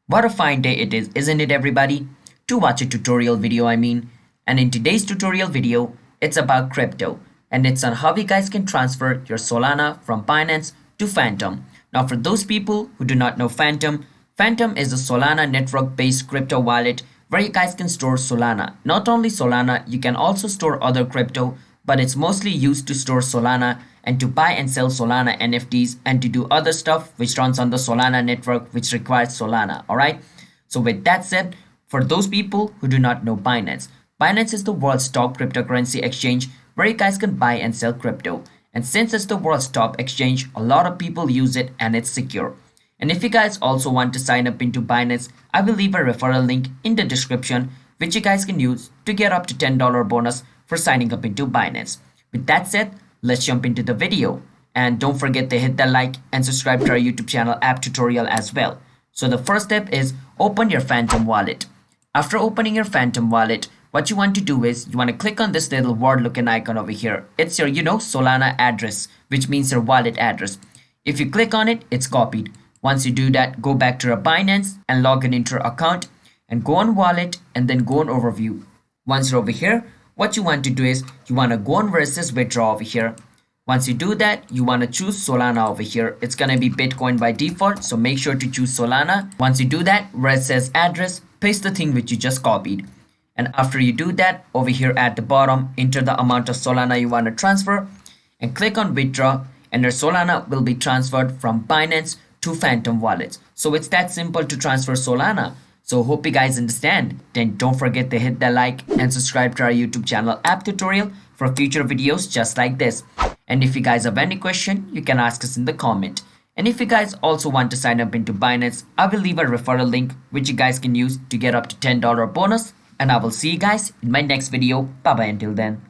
What a fine day it is, isn't it, everybody? To watch a tutorial video, I mean. And in today's tutorial video, it's about crypto, and it's on how you guys can transfer your Solana from Binance to Phantom. Now, for those people who do not know Phantom, Phantom is a Solana network-based crypto wallet where you guys can store Solana. Not only Solana, you can also store other crypto, but it's mostly used to store Solana and to buy and sell Solana NFTs and to do other stuff which runs on the Solana network which requires Solana. Alright. So with that said, for those people who do not know Binance, Binance is the world's top cryptocurrency exchange where you guys can buy and sell crypto. And since it's the world's top exchange, a lot of people use it and it's secure. And if you guys also want to sign up into Binance, I will leave a referral link in the description which you guys can use to get up to $10 bonus for signing up into Binance. With that said, let's jump into the video. And don't forget to hit that like and subscribe to our YouTube channel app tutorial as well. So the first step is open your Phantom wallet. After opening your Phantom wallet, what you want to do is you want to click on this little word looking icon over here. It's your, Solana address, which means your wallet address. If you click on it, it's copied. Once you do that, go back to your Binance and log in into your account and go on wallet and then go on overview. Once you're over here, what you want to do is you want to go on where it says withdraw over here. Once you do that, you want to choose Solana over here. It's going to be Bitcoin by default, so make sure to choose Solana. Once you do that, where it says address, paste the thing which you just copied. And after you do that, over here at the bottom, enter the amount of Solana you want to transfer and click on withdraw, and your Solana will be transferred from Binance to Phantom wallets. So it's that simple to transfer Solana. So hope you guys understand. Then don't forget to hit that like and subscribe to our YouTube channel app tutorial for future videos just like this. And if you guys have any question, you can ask us in the comment. And if you guys also want to sign up into Binance, I will leave a referral link which you guys can use to get up to $10 bonus. And I will see you guys in my next video. Bye bye until then.